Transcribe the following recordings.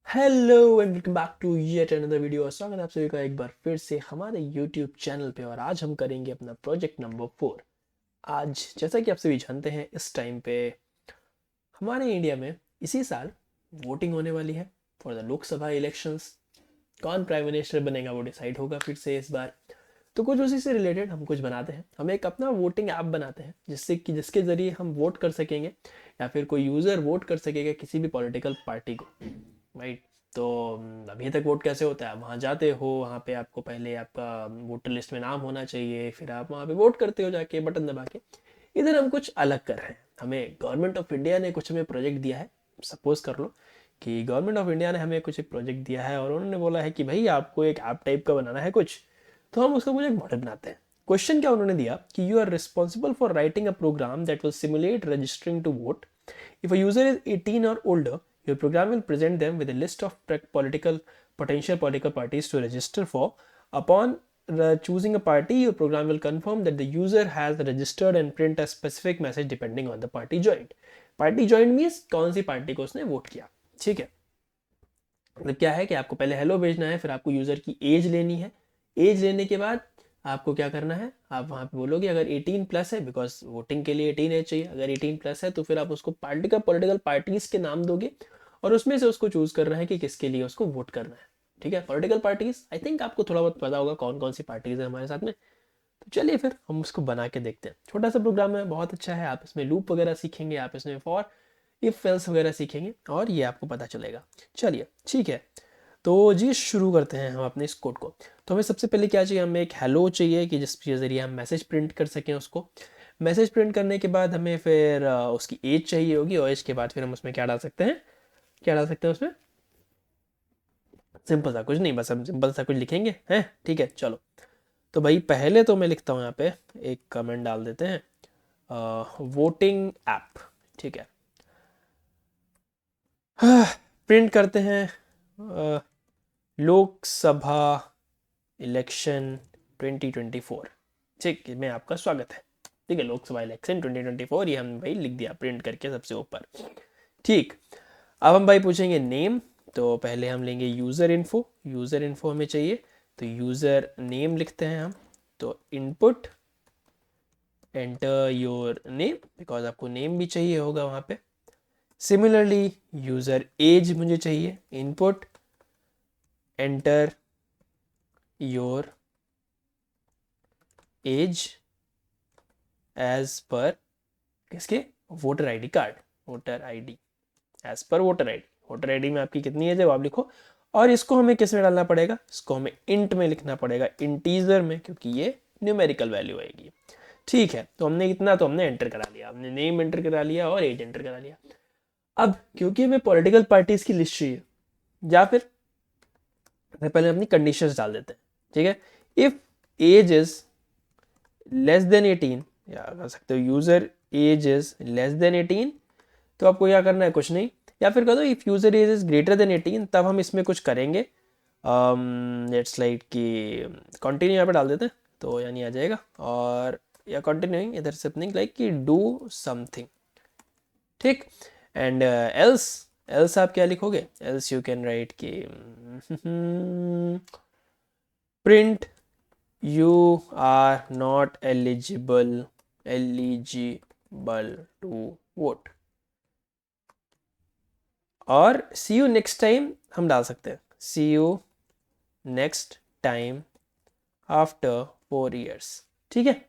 Hello and welcome back to yet another video. स्वागत है आप सभी का एक बार फिर से हमारे यूट्यूब चैनल पे। और आज हम करेंगे अपना प्रोजेक्ट नंबर 4। आज जैसा कि आप सभी जानते हैं, इस टाइम पे हमारे इंडिया में इसी साल वोटिंग होने वाली है फॉर द लोकसभा इलेक्शंस। कौन प्राइम मिनिस्टर बनेगा वो डिसाइड होगा फिर से इस बार। तो कुछ उसी से रिलेटेड हम कुछ बनाते हैं। हम एक अपना वोटिंग ऐप बनाते हैं जिसके ज़रिए हम वोट कर सकेंगे या फिर कोई यूज़र वोट कर सकेगा किसी भी पॉलिटिकल पार्टी को, राइट। तो अभी तक वोट कैसे होता है, आप वहाँ जाते हो, वहाँ पे आपको पहले आपका वोटर लिस्ट में नाम होना चाहिए, फिर आप वहाँ पे वोट करते हो जाके बटन दबा के। इधर हम कुछ अलग कर रहे हैं। हमें गवर्नमेंट ऑफ इंडिया ने कुछ हमें प्रोजेक्ट दिया है। सपोज कर लो कि गवर्नमेंट ऑफ इंडिया ने हमें कुछ एक प्रोजेक्ट दिया है और उन्होंने बोला है कि भाई आपको एक ऐप टाइप का बनाना है कुछ। तो हम उसका कुछ एक मॉडल बनाते हैं। क्वेश्चन क्या उन्होंने दिया कि you are responsible for writing a program that will simulate registering to vote. If a user is 18 or older, your program will present them with a list of potential political parties to register for. Upon choosing a party, your program will confirm that the user has registered and print a specific message depending on the party joined. Party joined means कौन सी party को उसने vote किया। ठीक है, मतलब क्या है कि आपको पहले हेलो भेजना है, फिर आपको यूज़र की एज लेनी है। एज लेने के बाद आपको क्या करना है, आप वहाँ पे बोलोगे अगर 18 प्लस है, बिकॉज वोटिंग के लिए 18 एज चाहिए, अगर 18 प्लस है तो फिर आप उसको पॉलिटिकल पार्टीज़ के नाम दोगे और उसमें से उसको चूज़ करना है कि किसके लिए उसको वोट करना है। ठीक है, पॉलिटिकल पार्टीज़ आई थिंक आपको थोड़ा बहुत पता होगा कौन कौन सी पार्टीज़ है हमारे साथ में। तो चलिए फिर हम उसको बना के देखते हैं। छोटा सा प्रोग्राम है, बहुत अच्छा है। आप इसमें लूप वगैरह सीखेंगे, आप इसमें फॉर इफ एल्स वगैरह सीखेंगे और ये आपको पता चलेगा। चलिए ठीक है, तो जी शुरू करते हैं हम अपने इस कोड को। तो हमें सबसे पहले क्या चाहिए, हमें एक हेलो चाहिए कि जिसके ज़रिए हम मैसेज प्रिंट कर सकें उसको। मैसेज प्रिंट करने के बाद हमें फिर उसकी एज चाहिए होगी और एज के बाद फिर हम उसमें क्या डाल सकते हैं, क्या डाल सकते हैं उसमें, सिंपल सा कुछ नहीं, बस हम सिंपल सा कुछ लिखेंगे हैं। ठीक है चलो, तो भाई पहले तो मैं लिखता हूँ यहाँ पे एक कमेंट डाल देते हैं, वोटिंग ऐप। ठीक है, प्रिंट करते हैं लोकसभा इलेक्शन 2024। ठीक, में आपका स्वागत है। ठीक है, लोकसभा इलेक्शन 2024 ये हम भाई लिख दिया प्रिंट करके सबसे ऊपर। ठीक, अब हम भाई पूछेंगे नेम। तो पहले हम लेंगे यूज़र इन्फो। यूज़र इन्फो हमें चाहिए, तो यूज़र नेम लिखते हैं हम। तो input enter your name, because आपको नेम भी चाहिए होगा वहाँ पे। सिमिलरली यूज़र एज मुझे चाहिए, input enter your age age पर किसके, voter ID card, voter ID age पर वोटर आईडी। वोटर आईडी में आपकी कितनी एज है वो आप लिखो। और इसको हमें किस में डालना पड़ेगा, इसको हमें इंट में लिखना पड़ेगा, इंटीजर में, क्योंकि ये न्यूमेरिकल वैल्यू आएगी। ठीक है, तो हमने इतना तो हमने एंटर करा लिया, हमने नेम एंटर करा लिया और एज एंटर करा लिया। अब क्योंकि हमें पॉलिटिकल पार्टीज की लिस्ट चाहिए, या फिर पहले अपनी कंडीशंस डाल देते हैं। ठीक है, if age is less than 18, या कर सकते हो user age is less than 18, तो आपको क्या करना है, कुछ नहीं। या फिर कह दो if user age is greater than 18, तब हम इसमें कुछ करेंगे। लेट्स लाइक कि कंटिन्यू यहाँ पे डाल देते हैं, तो यानी आ जाएगा। और या कंटिन्यूइंग इधर समथिंग लाइक कि डू समथिंग। ठीक, एंड एल्स, एल्स आप क्या लिखोगे, एल्स यू कैन राइट कि print you are not eligible to vote. और सी यू नेक्स्ट टाइम हम डाल सकते हैं, see you next time after 4 years। ठीक है,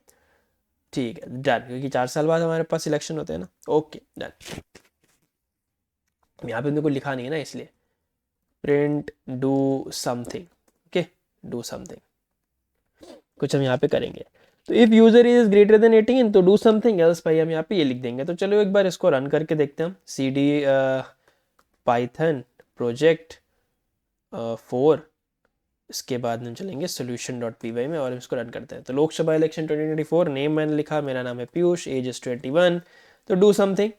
ठीक है डन, क्योंकि 4 साल बाद हमारे पास सिलेक्शन होते हैं ना। ओके डन, यहाँ पे मेरे को लिखा नहीं है ना, इसलिए print do something. Okay, do something कुछ हम यहाँ पे करेंगे। तो if user is greater than 18 तो डू समथिंग एल्स, भाई हम यहाँ पे ये लिख देंगे। तो चलो एक बार इसको रन करके देखते हैं हम। सी डी पाइथन प्रोजेक्ट 4, इसके बाद हम चलेंगे solution.py में और इसको रन करते हैं। तो लोकसभा इलेक्शन 2024, नेम मैंने लिखा, मेरा नाम है पीयूष, एज इज 21। तो डू समथिंग,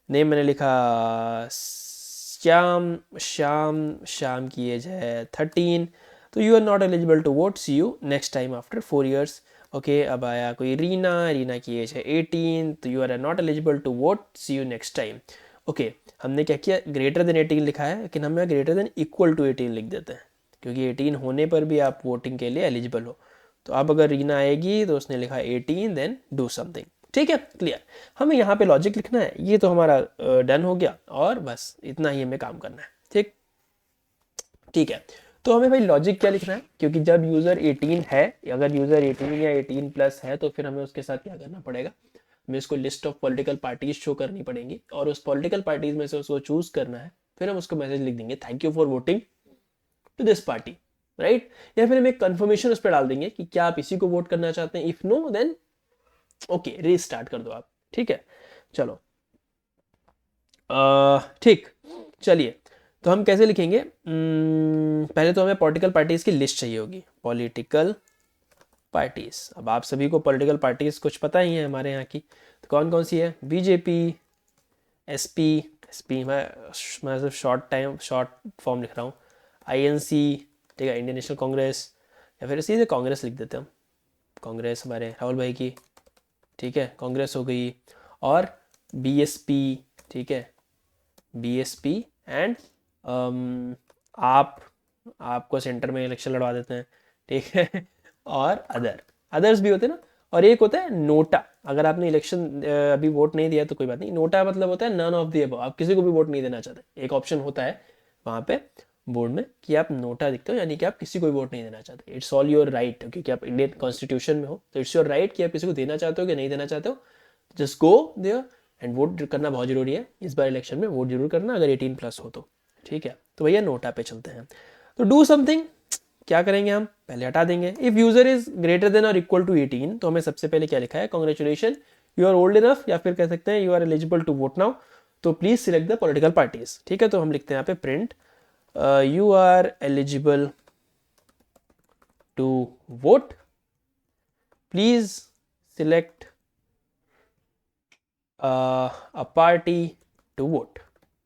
नेम मैंने लिखा श्याम, श्याम, श्याम की एज है 13। तो you are not eligible to vote, see you next time after 4 years। Okay, अब आया कोई रीना, रीना की एज है 18, तो you are not eligible to vote, see you next time. Okay हमने क्या किया, ग्रेटर देन 18 लिखा है, लेकिन हम यहाँ ग्रेटर देन इक्वल टू 18 लिख देते हैं, क्योंकि 18 होने पर भी आप वोटिंग के लिए एलिजिबल हो। तो अब अगर रीना आएगी तो उसने लिखा 18 देन डू समथिंग, ठीक है क्लियर। हमें यहाँ पे लॉजिक लिखना है, ये तो हमारा डन हो गया, और बस इतना ही हमें काम करना है, ठीक ठीक है। तो हमें भाई लॉजिक क्या लिखना है, क्योंकि जब यूज़र 18 है, अगर यूज़र 18 या 18 प्लस है, तो फिर हमें उसके साथ क्या करना पड़ेगा, हमें उसको list of political parties show करनी पड़ेंगी, और उस पॉलिटिकल पार्टीज में से उसको चूज करना है। फिर हम उसको मैसेज लिख देंगे thank you for voting to this party, right. या फिर हम एक कंफर्मेशन उस पर डाल देंगे कि क्या आप इसी को वोट करना चाहते हैं, if no then okay restart कर दो आप, ठीक है। चलो ठीक, चलिए तो हम कैसे लिखेंगे, पहले तो हमें पॉलिटिकल पार्टीज की लिस्ट चाहिए होगी, पॉलिटिकल पार्टीज। अब आप सभी को पॉलिटिकल पार्टीज कुछ पता ही है हमारे यहाँ की, तो कौन कौन सी है, बीजेपी, एसपी, एसपी मैं सिर्फ शॉर्ट फॉर्म लिख रहा हूँ, आईएनसी, ठीक है, इंडियन नेशनल कांग्रेस, या फिर सीधे कांग्रेस लिख देते हैं हम, कांग्रेस हमारे राहुल भाई की, ठीक है, कांग्रेस हो गई। और बीएसपी, ठीक है, बीएसपी एंड आप, आपको सेंटर में इलेक्शन लड़वा देते हैं, ठीक है। और अदर्स भी होते हैं ना। और एक होता है नोटा, अगर आपने इलेक्शन अभी वोट नहीं दिया तो कोई बात नहीं, नोटा मतलब होता है नन ऑफ द अबव, आप किसी को भी वोट नहीं देना चाहते, एक ऑप्शन होता है वहाँ पे बोर्ड में कि आप नोटा दिखते हो, यानी कि आप किसी को भी वोट नहीं देना चाहते। इट्स ऑल योर राइट, क्योंकि आप इंडियन कॉन्स्टिट्यूशन में हो, तो इट्स योर राइट कि आप किसी को देना चाहते हो कि नहीं देना चाहते हो, just go there and vote करना बहुत जरूरी है। इस बार इलेक्शन में वोट जरूर करना अगर 18 प्लस हो तो, ठीक है। तो भैया नोटा पे चलते हैं। तो डू समथिंग क्या करेंगे, हम पहले हटा देंगे, if user is greater than और इक्वल टू 18, तो हमें सबसे पहले क्या लिखा है, congratulation you are old enough, या फिर कह सकते हैं you are eligible to vote now, तो please select the political parties, ठीक है। तो हम लिखते हैं यहाँ पे print you are eligible to vote, please select a party to vote,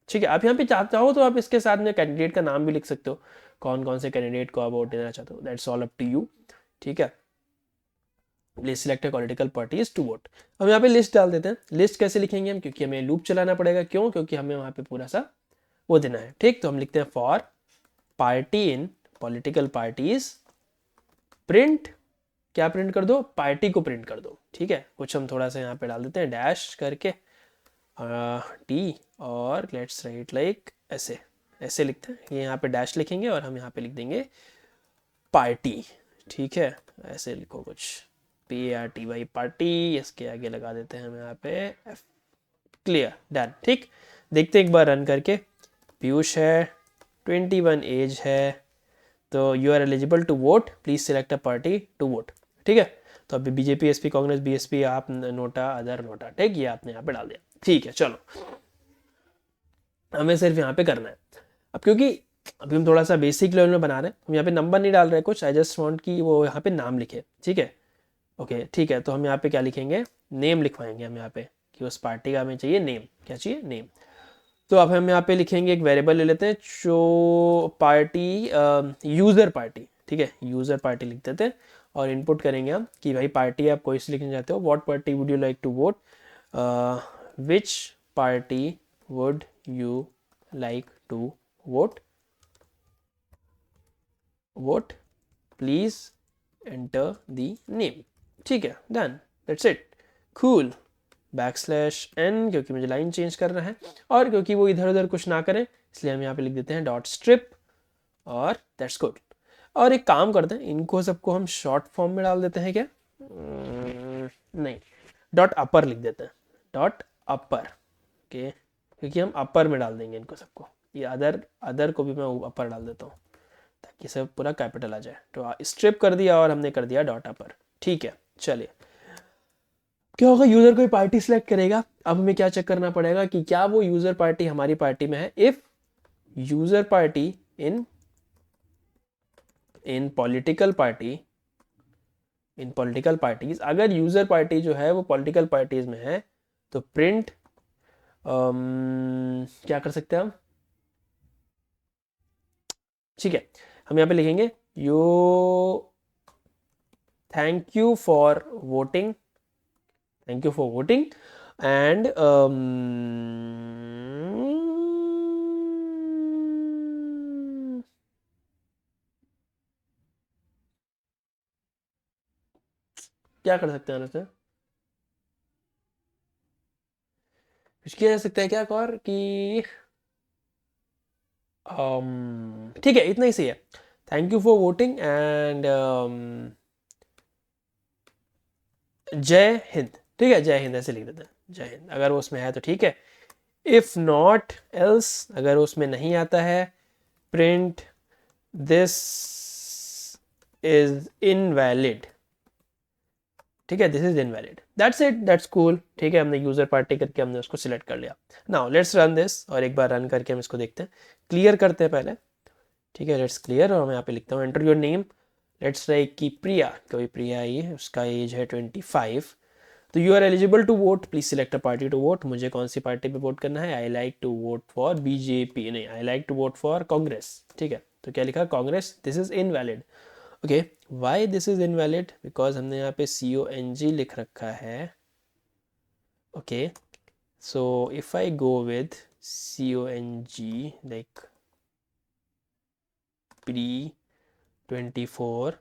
ठीक है। आप यहाँ पे चाहो तो आप इसके साथ में कैंडिडेट का नाम भी लिख सकते हो, कौन कौन से कैंडिडेट को आप वोट देना चाहते हो, that's all up to you, ठीक है। Please select political parties to vote. हम यहाँ पे लिस्ट डाल देते हैं, लिस्ट कैसे लिखेंगे हम, क्योंकि हमें लूप चलाना पड़ेगा, क्यों, क्योंकि हमें वहाँ पे पूरा सा वो देना है, ठीक। तो हम लिखते हैं for party in political parties print, क्या प्रिंट कर दो, पार्टी को प्रिंट कर दो, ठीक है। कुछ हम थोड़ा सा यहाँ पे डाल देते हैं डैश करके टी, और लेट्स राइट लाइक ऐसे, ऐसे लिखते हैं, ये यहाँ पे डैश लिखेंगे और हम यहाँ पे लिख देंगे पार्टी, ठीक है। ऐसे लिखो कुछ PARTY भाई पार्टी, इसके आगे लगा देते हैं हम यहाँ पे F, क्लियर डन, ठीक। देखते एक बार रन करके, पीयूष है, 21 एज है, तो you are eligible to vote, please select a party to vote, ठीक है। तो अभी BJP, SP, Congress, BSP, AAP, NOTA, other, NOTA, ठीक, ये आपने यहाँ पे डाल दिया, ठीक है। चलो हमें सिर्फ यहाँ पे करना है अब, क्योंकि अभी हम थोड़ा सा बेसिक लेवल में बना रहे हैं, हम यहाँ पे नंबर नहीं डाल रहे हैं कुछ, आई जस्ट वांट कि वो यहाँ पे नाम लिखे, ठीक है। ओके ठीक है, तो हम यहाँ पे क्या लिखेंगे, नेम लिखवाएंगे हम यहाँ पे, कि उस पार्टी का हमें चाहिए नेम, क्या चाहिए, नेम। तो अब हम यहाँ पे लिखेंगे एक वेरिएबल ले लेते हैं, जो पार्टी यूज़र पार्टी, ठीक है, यूज़र पार्टी लिख देते हैं, और इनपुट करेंगे हम कि भाई पार्टी आप कोई सी लिखना चाहते हो, what party would you like to vote, which party would you like to vote, vote please enter the name, ठीक है, done, that's it, cool. \n, क्योंकि मुझे लाइन चेंज करना है, और क्योंकि वो इधर उधर कुछ ना करें, इसलिए हम यहाँ पे लिख देते हैं डॉट स्ट्रिप, और दैट्स गुड। और एक काम करते हैं, इनको सबको हम शॉर्ट फॉर्म में डाल देते हैं क्या, नहीं, डॉट अपर लिख देते हैं, डॉट अपर, ओके, क्योंकि हम अपर में डाल देंगे इनको सबको, ये अदर को भी मैं अपर डाल देता हूँ, ताकि सब पूरा कैपिटल आ जाए। तो स्ट्रिप कर दिया और हमने कर दिया डॉट अपर, ठीक है। चलिए क्या होगा, यूजर कोई पार्टी सिलेक्ट करेगा, अब हमें क्या चेक करना पड़ेगा कि क्या वो यूजर पार्टी हमारी पार्टी में है। If user party in political party, in political parties, अगर यूजर पार्टी जो है वो पॉलिटिकल पार्टीज में है, तो प्रिंट क्या कर सकते हैं हम, ठीक है, हम यहाँ पे लिखेंगे यो thank you for voting, thank you for voting, and क्या कर सकते हैं उससे, कुछ किया जा सकता है क्या और कि ठीक है, इतना ही सही है। Thank you for voting and जय हिंद। ठीक है, जय हिंद ऐसे लिख देते हैं, जय हिंद। अगर वो उसमें है तो ठीक है, इफ नॉट एल्स, अगर उसमें नहीं आता है, प्रिंट दिस इज इनवैलिड। ठीक है, this is invalid, that's it, that's cool. ठीक है, हमने यूजर पार्टी करके हमने उसको सिलेक्ट कर लिया। नाउ लेट्स रन दिस, और एक बार रन करके हम इसको देखते हैं, क्लियर करते हैं पहले। ठीक है, लेट्स क्लियर, और मैं यहाँ पे लिखता हूँ enter your name. Let's try कि प्रिया, कोई प्रिया आई है, उसका एज है 25। तो you are eligible to vote, please select a party to vote. मुझे कौन सी पार्टी पे वोट करना है, I like to vote for BJP, नहीं I like to vote for Congress. ठीक है, तो क्या लिखा, Congress, this is invalid. Okay, why this is invalid, because हमने यहाँ पे CONG लिख रखा है। Okay, so if I go with CONG like pre-24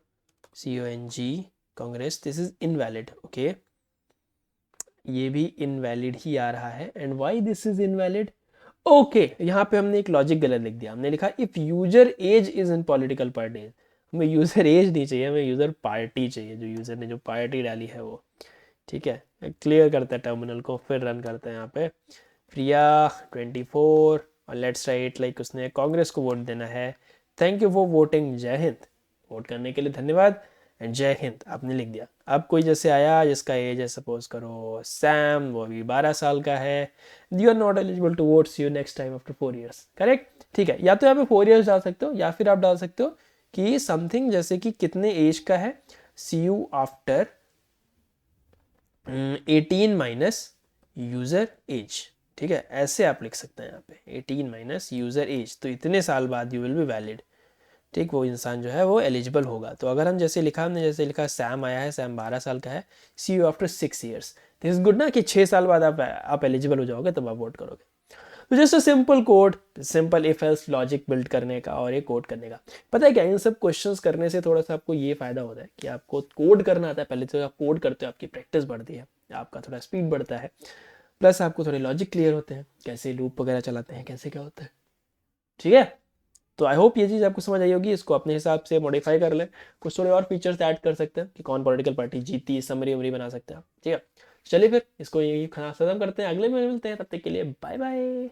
CONG Congress, this is invalid. Okay, ये भी इनवैलिड ही आ रहा है। And Y this is invalid, okay, यहाँ पे हमने एक लॉजिक गलत लिख दिया। हमने लिखा if user age is in political party. हमें यूजर एज नहीं चाहिए, हमें यूजर पार्टी चाहिए, जो यूजर ने जो पार्टी डाली है वो। ठीक है, क्लियर करते हैं टर्मिनल को, फिर रन करते हैं यहाँ पे। प्रिया 24, और लेट्स राइट लाइक उसने कांग्रेस को वोट देना है। थैंक यू फॉर वोटिंग, जय हिंद, वोट करने के लिए धन्यवाद, एंड जय हिंद आपने लिख दिया। अब कोई जैसे आया जिसका एज है सपोज करो सैम, वो अभी 12 साल का है, you are not eligible to vote, see you next time after 4 years. Correct, ठीक है, या तो यहाँ पे 4 ईयर्स डाल सकते हो, या फिर आप डाल सकते हो कि समथिंग जैसे कि कितने एज का है, see you after 18 minus user age. ठीक है, ऐसे आप लिख सकते हैं यहाँ पे 18 माइनस यूजर एज, तो इतने साल बाद यू विल बी वैलिड। ठीक, वो इंसान जो है वो एलिजिबल होगा। तो अगर हम जैसे लिखा, हमने जैसे लिखा सैम आया है, सैम 12 साल का है, see you after 6 years, this is good ना, कि 6 साल बाद आप एलिजिबल हो जाओगे तब आप वोट करोगे। तो just a simple code, simple if else logic build करने का और एक कोड करने का। पता है क्या, इन सब क्वेश्चंस करने से थोड़ा सा आपको ये फायदा होता है कि आपको कोड करना आता है। पहले तो आप कोड करते हो, आपकी प्रैक्टिस बढ़ती है, आपका थोड़ा स्पीड बढ़ता है, प्लस आपको थोड़े लॉजिक क्लियर होते हैं, कैसे लूप वगैरह चलाते हैं, कैसे क्या होता है। ठीक है, तो आई होप ये चीज़ आपको समझ आई होगी। इसको अपने हिसाब से मॉडिफाई कर ले, कुछ थोड़े और फीचर्स ऐड कर सकते हैं कि कौन पॉलिटिकल पार्टी जीती, समरी उमरी बना सकते हैं। ठीक है, चलिए फिर इसको यही खत्म करते हैं, अगले में मिलते हैं, तब तक के लिए बाय बाय।